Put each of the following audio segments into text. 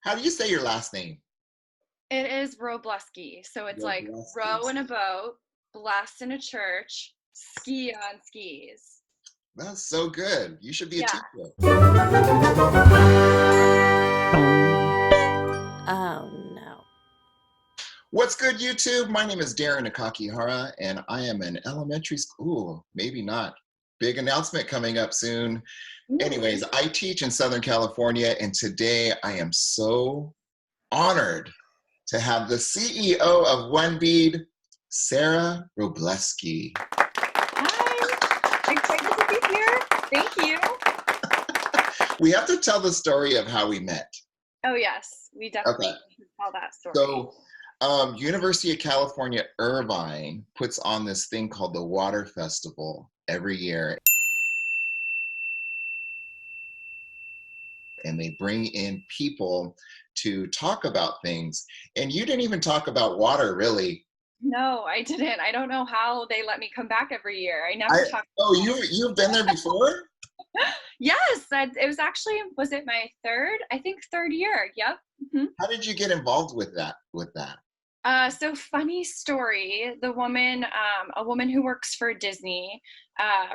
How do you say your last name? It is Robleski. So it's like Robleski. row in a boat, blast in a church, ski on skis. That's so good. You should be a Yeah. teacher. Oh no. What's good, YouTube? My name is Darin Nakakihara, and I am an elementary school. Maybe not. Big announcement coming up soon. Anyways, I teach in Southern California, and today I am so honored to have the CEO of One Bead, Sara Robleski. Hi. Excited to be here. Thank you. We have to tell the story of how we met. Oh, yes. We definitely Okay. can tell that story. So, University of California, Irvine puts on this thing called the Water Festival every year. And they bring in people to talk about things. And you didn't even talk about water, really. No, I didn't. I don't know how they let me come back every year. I never talked. Oh, you've been there before? Yes, it was actually, was it my third? I think third year. Yep. Mm-hmm. How did you get involved with that? So funny story, a woman who works for Disney,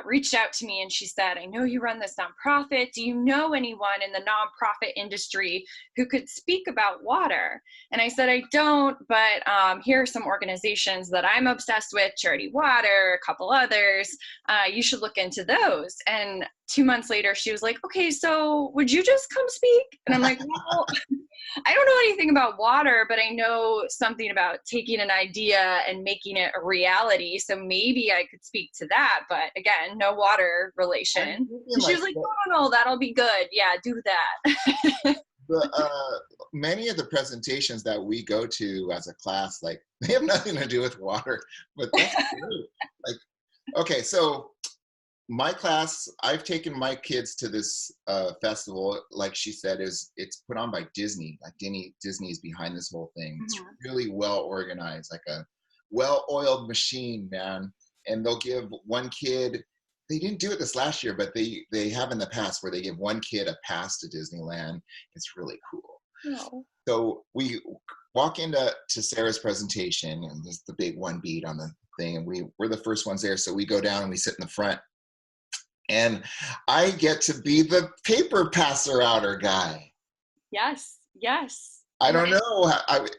reached out to me and she said, I know you run this nonprofit. Do you know anyone in the nonprofit industry who could speak about water? And I said, I don't, but here are some organizations that I'm obsessed with, Charity Water, a couple others. You should look into those. And 2 months later, she was like, okay, so would you just come speak? And I'm like, well, I don't know anything about water, but I know something about taking an idea and making it a reality. So maybe I could speak to that. But again, no water relation. And she was like, no, that'll be good. Yeah, do that. Many of the presentations that we go to as a class, like, they have nothing to do with water, but that's true. Like, okay, so my class, I've taken my kids to this festival, like she said, it's put on by Disney. Like Disney is behind this whole thing. It's really well organized, like a well-oiled machine, man. And they'll give one kid, they didn't do it this last year, but they have in the past, where they give one kid a pass to Disneyland. It's really cool. Oh. So we walk into Sarah's presentation, and there's the big One Bead on the thing, and we're the first ones there. So we go down and we sit in the front. And I get to be the paper passer outer guy. Yes, yes. I don't know.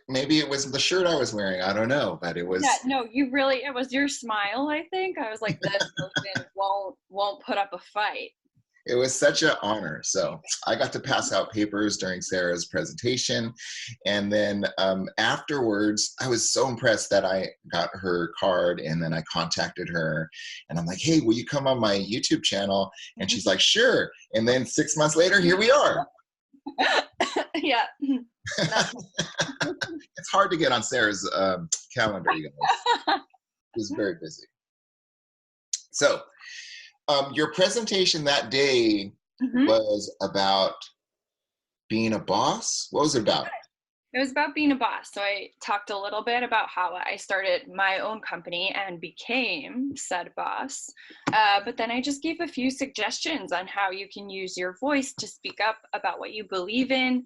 Maybe it was the shirt I was wearing. I don't know, but it was. Yeah, no, it was your smile, I think. I was like, this person won't put up a fight. It was such an honor. So I got to pass out papers during Sarah's presentation. And then afterwards, I was so impressed that I got her card, and then I contacted her and I'm like, hey, will you come on my YouTube channel? And she's like, sure. And then 6 months later, here we are. Yeah. It's hard to get on Sarah's calendar, you guys. She was very busy. So, your presentation that day was about being a boss. What was it about? It was about being a boss. So I talked a little bit about how I started my own company and became said boss. But then I just gave a few suggestions on how you can use your voice to speak up about what you believe in,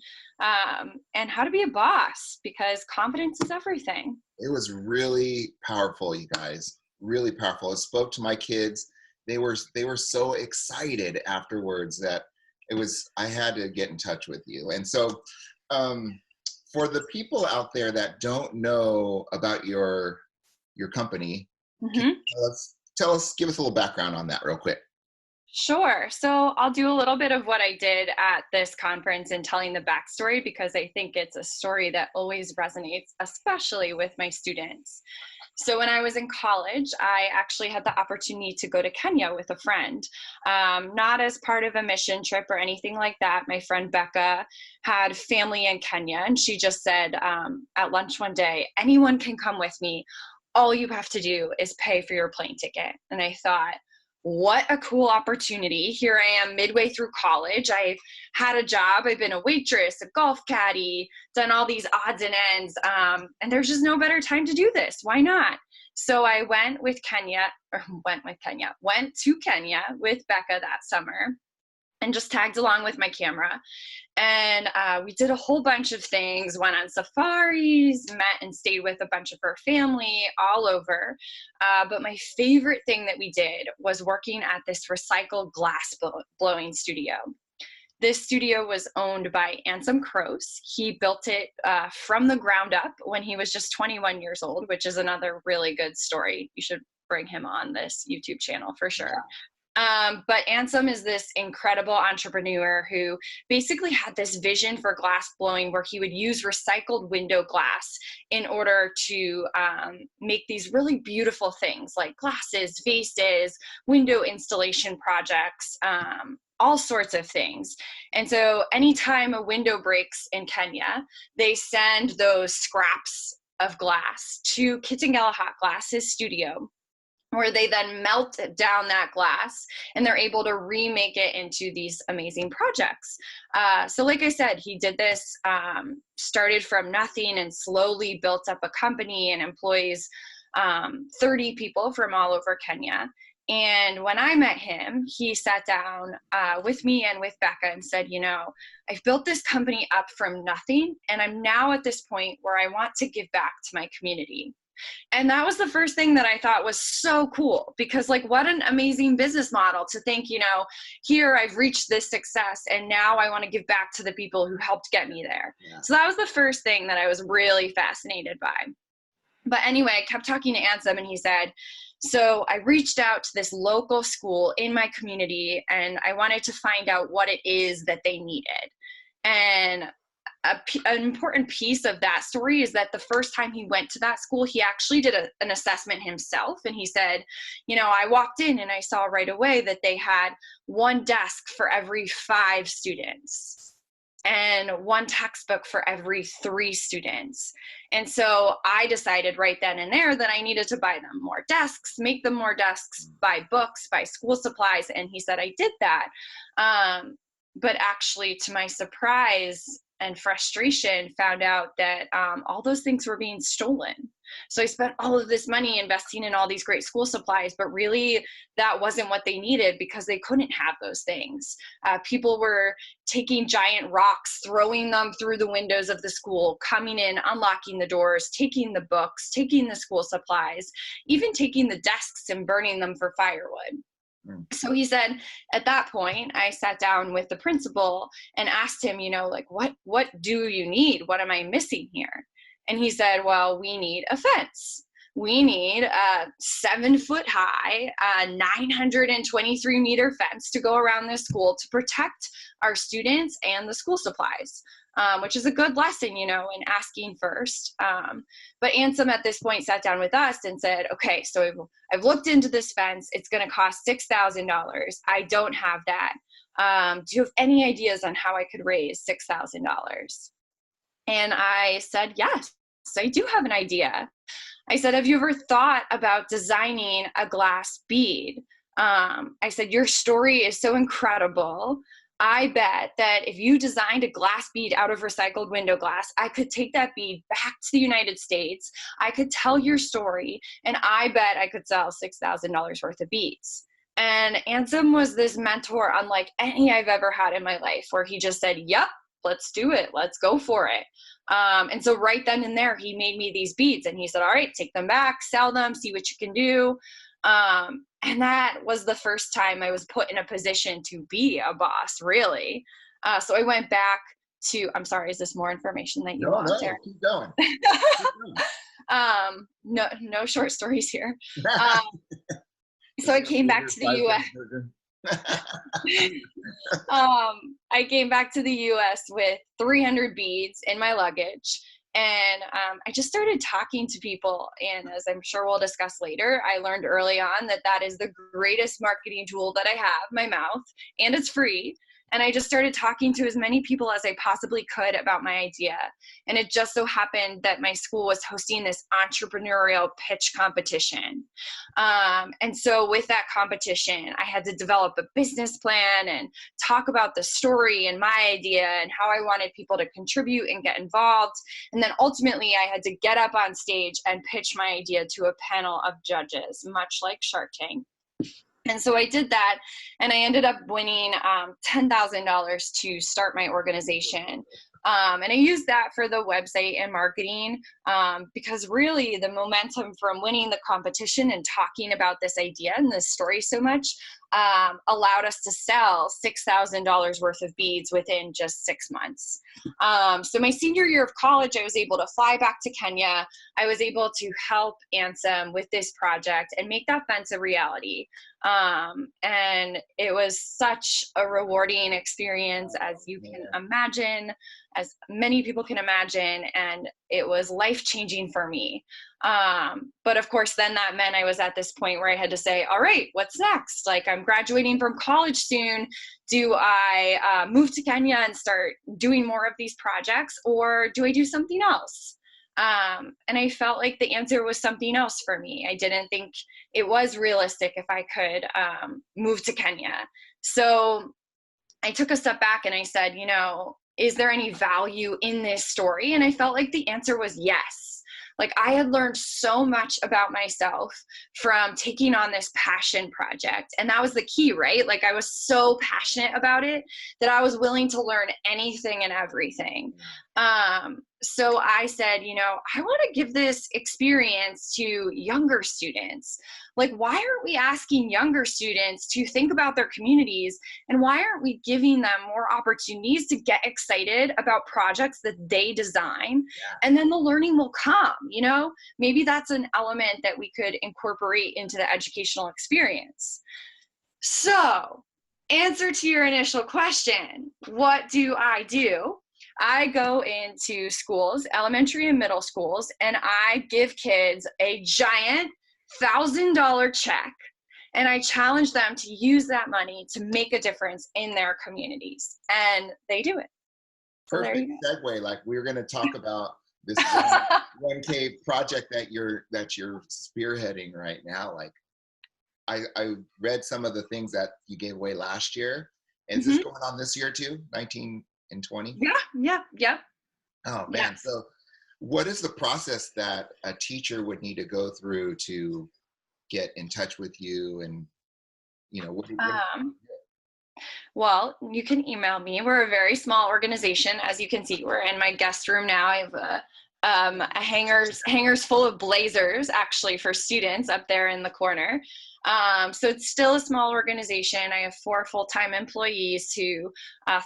and how to be a boss, because confidence is everything. It was really powerful, you guys. Really powerful. It spoke to my kids. They were so excited afterwards that I had to get in touch with you. And so for the people out there that don't know about your company, give us a little background on that real quick. Sure. So I'll do a little bit of what I did at this conference and telling the backstory, because I think it's a story that always resonates, especially with my students. So when I was in college, I actually had the opportunity to go to Kenya with a friend, not as part of a mission trip or anything like that. My friend Becca had family in Kenya, and she just said at lunch one day, anyone can come with me. All you have to do is pay for your plane ticket. And I thought, what a cool opportunity. Here I am midway through college. I've had a job. I've been a waitress, a golf caddy, done all these odds and ends. And there's just no better time to do this. Why not? So I went to Kenya with Becca that summer, and just tagged along with my camera. And we did a whole bunch of things, went on safaris, met and stayed with a bunch of her family all over. But my favorite thing that we did was working at this recycled glass blowing studio. This studio was owned by Ansem Kroos. He built it from the ground up when he was just 21 years old, which is another really good story. You should bring him on this YouTube channel for sure. But Ansem is this incredible entrepreneur who basically had this vision for glass blowing where he would use recycled window glass in order to make these really beautiful things like glasses, vases, window installation projects, all sorts of things. And so anytime a window breaks in Kenya, they send those scraps of glass to Kitengela Hot Glass, his studio, where they then melt down that glass and they're able to remake it into these amazing projects. So like I said, he did this, started from nothing and slowly built up a company and employs 30 people from all over Kenya. And when I met him, he sat down with me and with Becca and said, you know, I've built this company up from nothing, and I'm now at this point where I want to give back to my community. And that was the first thing that I thought was so cool, because like, what an amazing business model to think, you know, here I've reached this success and now I want to give back to the people who helped get me there. Yeah. So that was the first thing that I was really fascinated by. But anyway, I kept talking to Ansem and he said, so I reached out to this local school in my community and I wanted to find out what it is that they needed. And an important piece of that story is that the first time he went to that school, he actually did an assessment himself. And he said, you know, I walked in and I saw right away that they had one desk for every 5 students and one textbook for every 3 students. And so I decided right then and there that I needed to buy them more desks, make them more desks, buy books, buy school supplies. And he said, I did that. But actually, to my surprise and frustration, found out that all those things were being stolen. So I spent all of this money investing in all these great school supplies, but really that wasn't what they needed because they couldn't have those things. People were taking giant rocks, throwing them through the windows of the school, coming in, unlocking the doors, taking the books, taking the school supplies, even taking the desks and burning them for firewood. So he said, at that point, I sat down with the principal and asked him, you know, like, what do you need? What am I missing here? And he said, well, we need a fence. We need a 7-foot high, 923 meter fence to go around this school to protect our students and the school supplies. Which is a good lesson, you know, in asking first. But Ansem at this point sat down with us and said, okay, so I've looked into this fence. It's going to cost $6,000. I don't have that. Do you have any ideas on how I could raise $6,000? And I said, yes, I do have an idea. I said, have you ever thought about designing a glass bead? I said, your story is so incredible. I bet that if you designed a glass bead out of recycled window glass, I could take that bead back to the United States. I could tell your story, and I bet I could sell $6,000 worth of beads. And Ansem was this mentor unlike any I've ever had in my life, where he just said, yep, let's do it. Let's go for it. And so right then and there, he made me these beads, and he said, all right, take them back, sell them, see what you can do. And that was the first time I was put in a position to be a boss, really. So I went back to, I'm sorry, is this more information that you want, Darin? Keep going. Keep going. No short stories here. So I came back to the U.S. I came back to the U.S. with 300 beads in my luggage. And I just started talking to people, and as I'm sure we'll discuss later, I learned early on that that is the greatest marketing tool that I have, my mouth, and it's free. And I just started talking to as many people as I possibly could about my idea. And it just so happened that my school was hosting this entrepreneurial pitch competition. And so with that competition, I had to develop a business plan and talk about the story and my idea and how I wanted people to contribute and get involved. And then ultimately, I had to get up on stage and pitch my idea to a panel of judges, much like Shark Tank. And so I did that, and I ended up winning $10,000 to start my organization. And I used that for the website and marketing, because really the momentum from winning the competition and talking about this idea and this story so much allowed us to sell $6,000 worth of beads within just 6 months. So my senior year of college, I was able to fly back to Kenya. I was able to help Ansem with this project and make that fence a reality. And it was such a rewarding experience, as you can imagine, as many people can imagine, and it was life-changing for me. But of course, then that meant I was at this point where I had to say, all right, what's next? Like, I'm graduating from college soon. Do I move to Kenya and start doing more of these projects, or do I do something else? And I felt like the answer was something else for me. I didn't think it was realistic if I could move to Kenya. So I took a step back and I said, you know, is there any value in this story? And I felt like the answer was yes. Like, I had learned so much about myself from taking on this passion project. And that was the key, right? Like, I was so passionate about it that I was willing to learn anything and everything. So I said, you know, I want to give this experience to younger students. Like, why aren't we asking younger students to think about their communities? And why aren't we giving them more opportunities to get excited about projects that they design? And then the learning will come, you know? Maybe that's an element that we could incorporate into the educational experience. So, answer to your initial question, what do? I go into schools, elementary and middle schools, and I give kids a giant $1,000 check, and I challenge them to use that money to make a difference in their communities, and they do it. Perfect segue. Like, we're going to talk about this 1K project that you're spearheading right now. Like, I read some of the things that you gave away last year. Is this going on this year too? 19 and 20? Yeah. Oh man. So what is the process that a teacher would need to go through to get in touch with you? And, you know, well, you can email me. We're a very small organization. As you can see, we're in my guest room now. I have a hangers full of blazers, actually, for students up there in the corner. So it's still a small organization. I have 4 full-time employees, who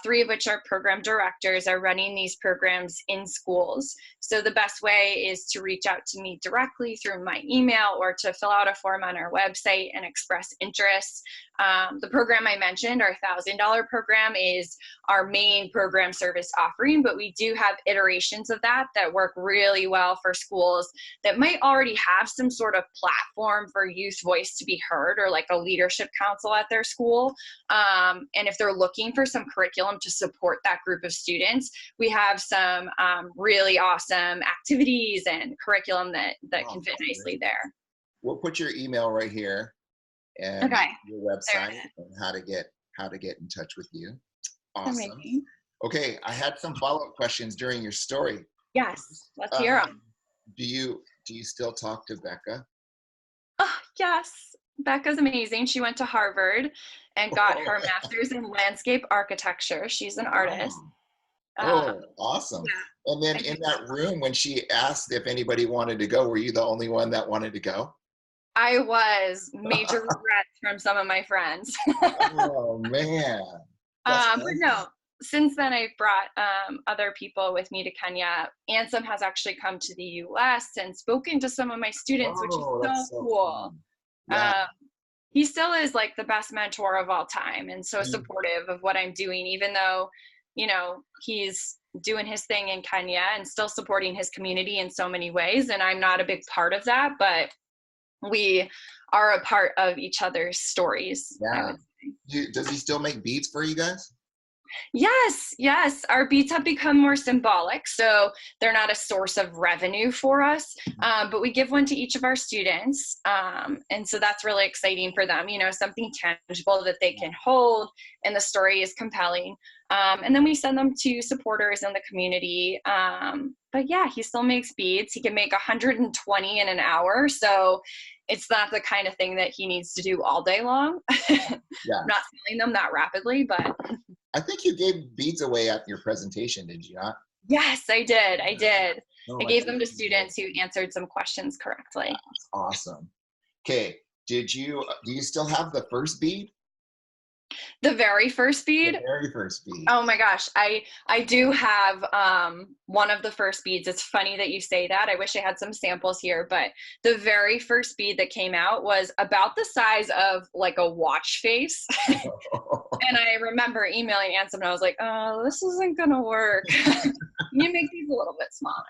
3 of which are program directors, are running these programs in schools. So the best way is to reach out to me directly through my email, or to fill out a form on our website and express interest. The program I mentioned, our $1,000 program, is our main program service offering, but we do have iterations of that work really well for schools that might already have some sort of platform for youth voice to be heard, or like a leadership council at their school. And if they're looking for some curriculum to support that group of students, we have some really awesome activities and curriculum that can fit nicely there. We'll put your email right here, and your website, and how to get in touch with you. Awesome. Amazing. Okay, I had some follow-up questions during your story. Yes, let's hear them. Do you still talk to Becca? Oh, yes. Becca's amazing. She went to Harvard and got her master's in landscape architecture. She's an artist. Awesome. Yeah. And then in that room, when she asked if anybody wanted to go, were you the only one that wanted to go? I was. Major regrets from some of my friends. Oh, man. But no, since then I've brought other people with me to Kenya. Ansem has actually come to the US and spoken to some of my students, which is so cool. Yeah. He still is like the best mentor of all time, and so supportive of what I'm doing, even though, you know, he's doing his thing in Kenya and still supporting his community in so many ways. And I'm not a big part of that, but we are a part of each other's stories. Yeah. Does he still make beads for you guys? Yes. Our beads have become more symbolic, so they're not a source of revenue for us, but we give one to each of our students, and so that's really exciting for them. Something tangible that they can hold, and the story is compelling. And then we send them to supporters in the community. But yeah, he still makes beads. He can make 120 in an hour, so it's not the kind of thing that he needs to do all day long. Yeah. I'm not selling them that rapidly, but I think you gave beads away at your presentation, did you not? yes, I did. I gave them to That's students who answered some questions correctly. awesome. Okay, do you still have the first bead? The very first bead? The very first bead. Oh my gosh, I do have one of the first beads. It's funny that you say that. I wish I had some samples here, but the very first bead that came out was about the size of like a watch face. And I remember emailing Ansem, and I was like, oh, this isn't gonna work. Can you make these a little bit smaller?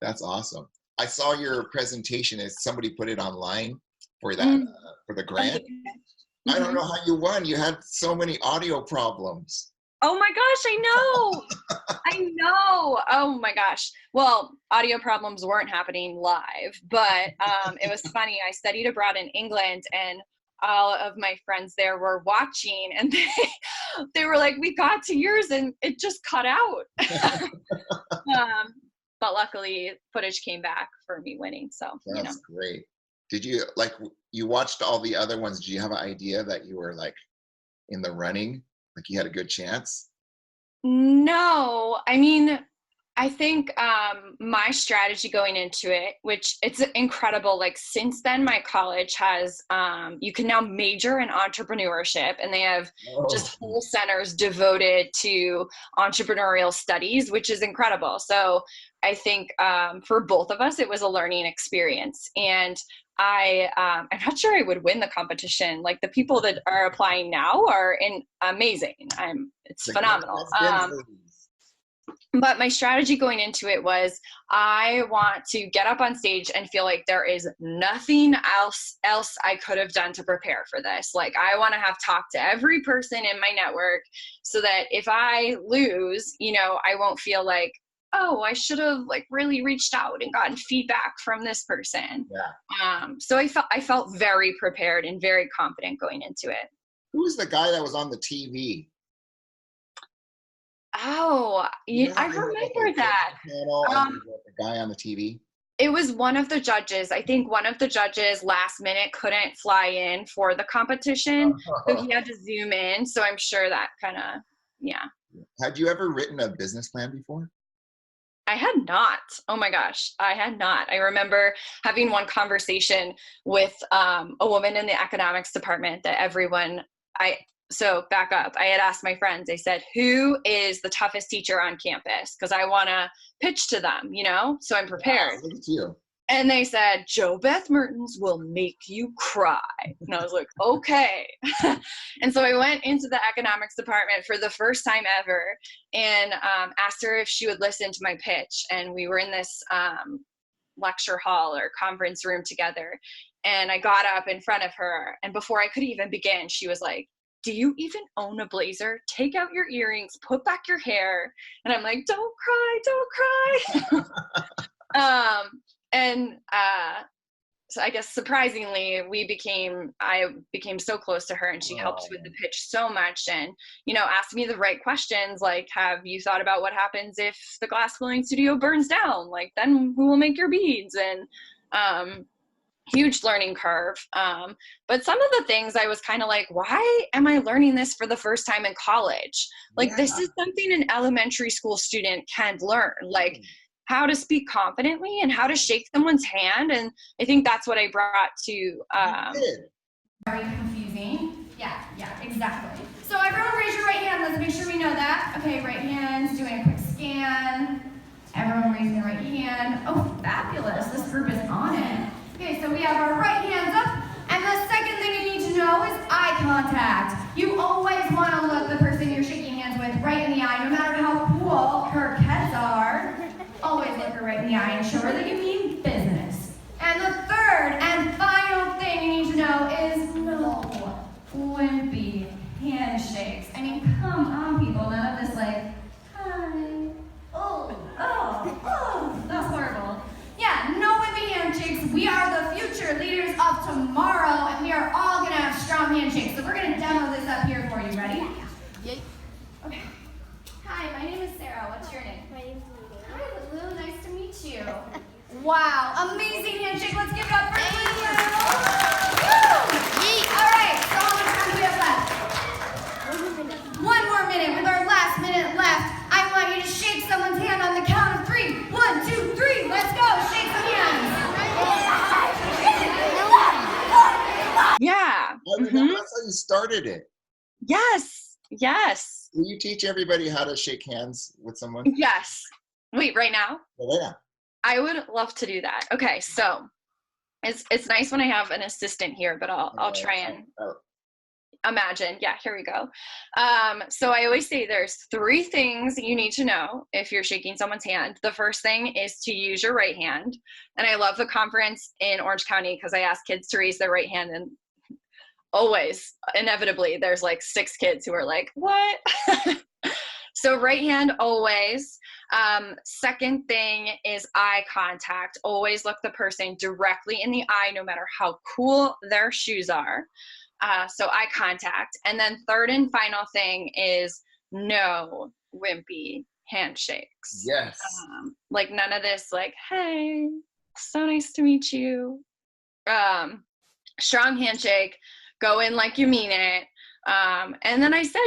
That's awesome. I saw your presentation as somebody put it online for that for the grant. I don't know how you won. You had so many audio problems. Oh my gosh, I know. I know. Oh my gosh. Well, audio problems weren't happening live, but it was funny. I studied abroad in England, and all of my friends there were watching, and they were like, we got to yours and it just cut out. But luckily footage came back for me winning. So that's great. Did you you watched all the other ones? Did you have an idea that you were like in the running, like you had a good chance? No, I mean, I think my strategy going into it, which it's incredible, like since then my college has, you can now major in entrepreneurship, and they have just whole centers devoted to entrepreneurial studies, which is incredible. So I think for both of us, it was a learning experience. And I'm not sure I would win the competition. Like the people that are applying now are amazing. It's phenomenal. But my strategy going into it was I want to get up on stage and feel like there is nothing else I could have done to prepare for this. Like I want to have talked to every person in my network so that if I lose, I won't feel like, oh, I should have like really reached out and gotten feedback from this person. Yeah. So I felt very prepared and very confident going into it. Who was the guy that was on the TV? Oh, I remember that. The guy on the TV. It was one of the judges. I think one of the judges last minute couldn't fly in for the competition, so he had to zoom in. So I'm sure that kind of, yeah. Had you ever written a business plan before? I had not. Oh my gosh, I had not. I remember having one conversation with a woman in the economics department that so back up. I had asked my friends, I said, who is the toughest teacher on campus? Because I want to pitch to them, so I'm prepared. Look at you. And they said, Jo Beth Mertens will make you cry. And I was like, okay. And so I went into the economics department for the first time ever and asked her if she would listen to my pitch. And we were in this lecture hall or conference room together. And I got up in front of her. And before I could even begin, she was like, do you even own a blazer? Take out your earrings, put back your hair. And I'm like, don't cry. So I guess surprisingly, I became so close to her, and she helped with the pitch so much, and, asked me the right questions. Like, have you thought about what happens if the glass blowing studio burns down? Like, then who will make your beads? And, huge learning curve. But some of the things I was kind of like, why am I learning this for the first time in college? Like, this is something an elementary school student can learn, like how to speak confidently and how to shake someone's hand. And I think that's what I brought to, very confusing. Yeah, exactly. So everyone raise your right hand. Let's make sure we know that. Okay, right hand's doing a quick scan. Everyone raising their right hand. Oh, fabulous. This group is on it. Okay, so we have our right hands up, and the second thing you need to know is eye contact. You always want to look the person you're shaking hands with right in the eye, no matter how cool her heads are. Always look her right in the eye and show her that you mean business. And the third and final thing you need to know is no wimpy handshakes. I mean, come on, people. Wow, amazing handshake. Let's give it up for you. All right, so how much time do we have left? 1 more minute. With our last minute left, I want you to shake someone's hand on the count of 3. 1, 2, 3. Let's go. Shake some hands. Yeah. I remember that's how you started it. Yes. Yes. Will you teach everybody how to shake hands with someone? Yes. Wait, right now? Yeah. I would love to do that. Okay, so it's nice when I have an assistant here, but I'll try and imagine. Yeah, here we go. So I always say there's 3 things you need to know if you're shaking someone's hand. The first thing is to use your right hand. And I love the conference in Orange County because I ask kids to raise their right hand, and always, inevitably, there's like 6 kids who are like, what? So right hand always. Second thing is eye contact. Always look the person directly in the eye, no matter how cool their shoes are. So eye contact. And then third and final thing is no wimpy handshakes. Yes. Like none of this like, hey, so nice to meet you. Strong handshake. Go in like you mean it. And then I said,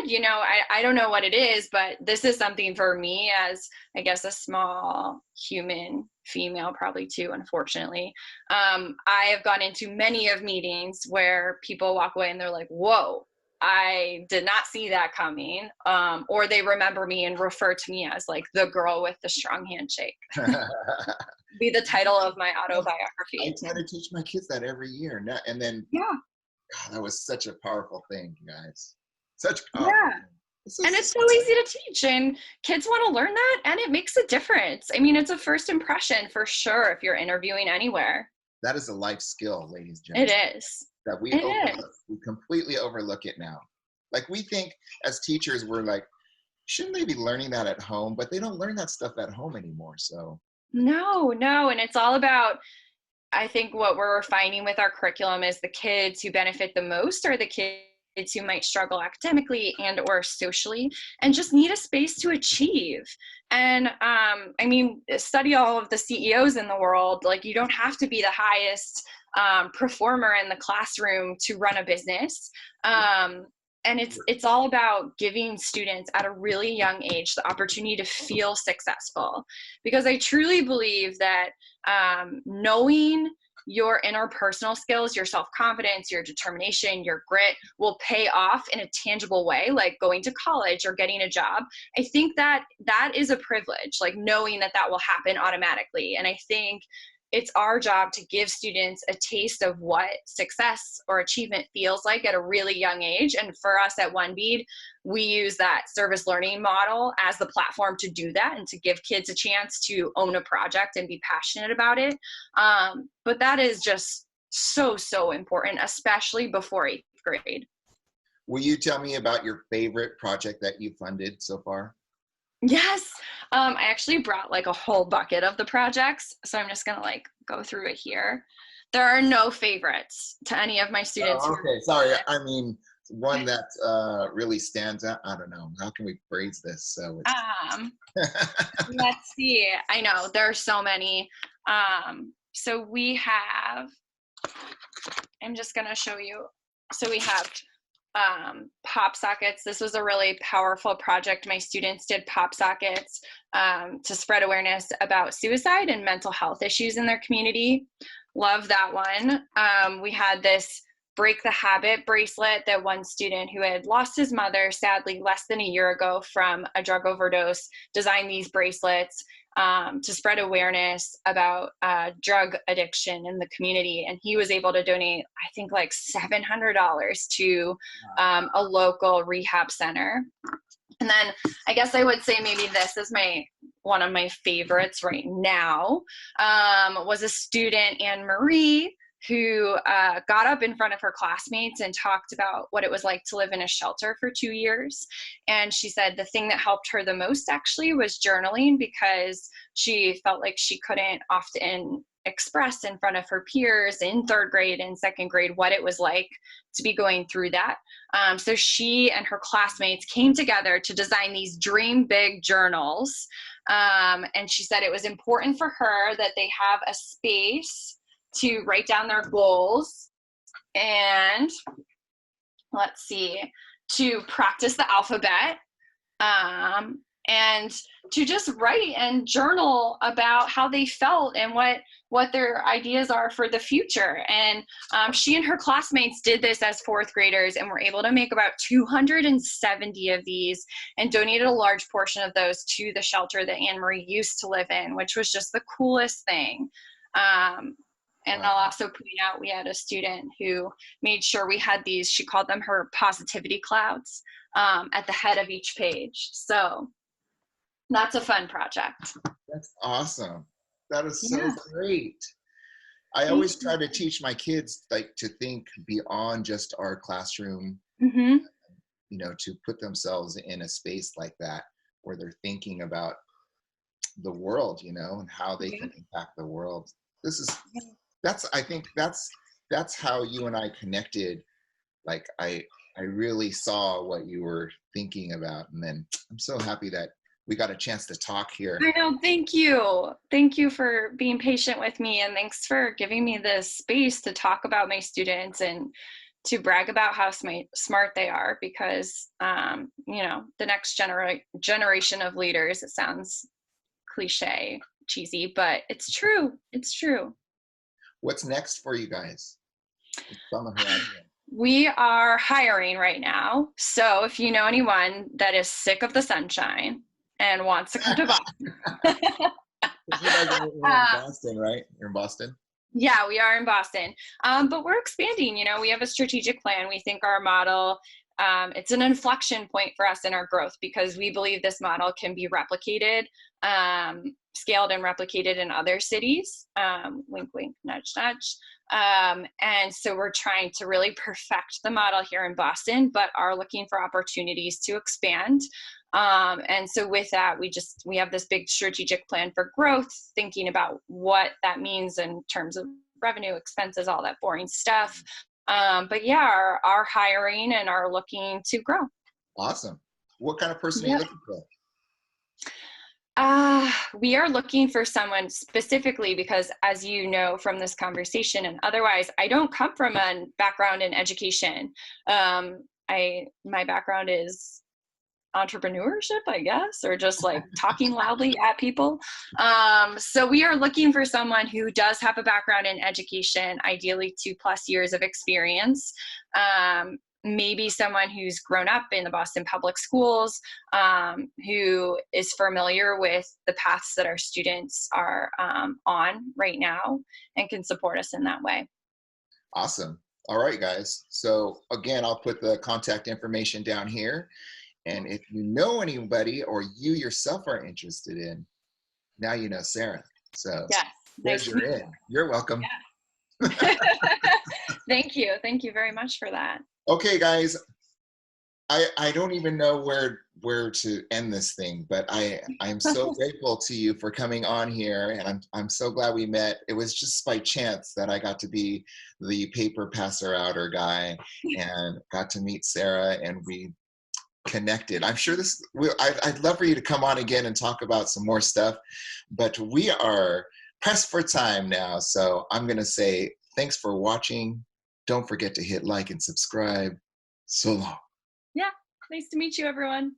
I don't know what it is, but this is something for me as, I guess, a small human female, probably too, unfortunately. I have gone into many of meetings where people walk away and they're like, whoa, I did not see that coming. Or they remember me and refer to me as like the girl with the strong handshake. Be the title of my autobiography. I try to teach my kids that every year. And then, God, that was such a powerful thing, you guys. Such powerful. Yeah. And it's so easy to teach, and kids want to learn that, and it makes a difference. I mean, it's a first impression for sure if you're interviewing anywhere. That is a life skill, ladies and gentlemen. It is. That we completely overlook it now. Like we think as teachers, we're like, shouldn't they be learning that at home? But they don't learn that stuff at home anymore. So No. And it's all about, I think what we're finding with our curriculum is the kids who benefit the most are the kids who might struggle academically and or socially and just need a space to achieve. And I mean, study all of the CEOs in the world. Like you don't have to be the highest performer in the classroom to run a business. And it's all about giving students at a really young age the opportunity to feel successful. Because I truly believe that knowing your interpersonal skills, your self-confidence, your determination, your grit will pay off in a tangible way, like going to college or getting a job. I think that is a privilege, like knowing that will happen automatically. And I think it's our job to give students a taste of what success or achievement feels like at a really young age. And for us at One Bead, we use that service learning model as the platform to do that and to give kids a chance to own a project and be passionate about it. But that is just so important, especially before 8th grade. Will you tell me about your favorite project that you funded so far? Yes. I actually brought like a whole bucket of the projects. So I'm just going to like go through it here. There are no favorites to any of my students. Oh, okay. Sorry. I mean, one that really stands out. I don't know. How can we phrase this? So let's see. I know there are so many. So we have, I'm just going to show you. So we have pop sockets. This was a really powerful project. My students did pop sockets to spread awareness about suicide and mental health issues in their community. Love that one. We had this Break the Habit bracelet that one student who had lost his mother, sadly, less than a year ago from a drug overdose, designed these bracelets to spread awareness about drug addiction in the community. And he was able to donate, I think, like $700 to a local rehab center. And then I guess I would say maybe this is one of my favorites right now, was a student, Anne Marie, who got up in front of her classmates and talked about what it was like to live in a shelter for 2 years. And she said the thing that helped her the most actually was journaling, because she felt like she couldn't often express in front of her peers in 3rd grade and 2nd grade what it was like to be going through that. So she and her classmates came together to design these Dream Big journals. And she said it was important for her that they have a space to write down their goals and, let's see, to practice the alphabet, and to just write and journal about how they felt and what their ideas are for the future. And she and her classmates did this as 4th graders and were able to make about 270 of these and donated a large portion of those to the shelter that Anne-Marie used to live in, which was just the coolest thing. And I'll also point out we had a student who made sure we had these, she called them her positivity clouds, at the head of each page. So that's a fun project. That's awesome. That is so great. I always try to teach my kids like to think beyond just our classroom, you know, to put themselves in a space like that where they're thinking about the world, you know, and how they can impact the world. I think that's how you and I connected. Like I really saw what you were thinking about, and then I'm so happy that we got a chance to talk here. I know, thank you. Thank you for being patient with me, and thanks for giving me this space to talk about my students and to brag about how smart they are, because, you know, the next generation of leaders, it sounds cliche, cheesy, but it's true. It's true. What's next for you guys? On the horizon. We are hiring right now. So if you know anyone that is sick of the sunshine and wants to come to Boston. You're in Boston, right? You're in Boston? Yeah, we are in Boston. But we're expanding. You know, we have a strategic plan. We think our model, it's an inflection point for us in our growth, because we believe this model can be replicated, scaled and replicated in other cities. Wink, wink, nudge, nudge. And so we're trying to really perfect the model here in Boston, but are looking for opportunities to expand. And so with that, we have this big strategic plan for growth, thinking about what that means in terms of revenue, expenses, all that boring stuff. But yeah, are hiring and are looking to grow. Awesome. What kind of person are you looking for? We are looking for someone specifically because, as you know from this conversation and otherwise, I don't come from a background in education. My background is entrepreneurship, I guess, or just like talking loudly at people. So we are looking for someone who does have a background in education, ideally 2+ years of experience. Maybe someone who's grown up in the Boston public schools, who is familiar with the paths that our students are on right now and can support us in that way. Awesome. All right, guys. So again, I'll put the contact information down here. And if you know anybody or you yourself are interested in, now you know Sara. So yes, you're in. You're welcome. Yeah. Thank you. Thank you very much for that. Okay, guys, I don't even know where to end this thing, but I'm so grateful to you for coming on here, and I'm so glad we met. It was just by chance that I got to be the paper passer outer guy and got to meet Sara, and we connected. I'm sure I'd love for you to come on again and talk about some more stuff, but we are pressed for time now, so I'm going to say thanks for watching. Don't forget to hit like and subscribe. So long. Yeah. Nice to meet you, everyone.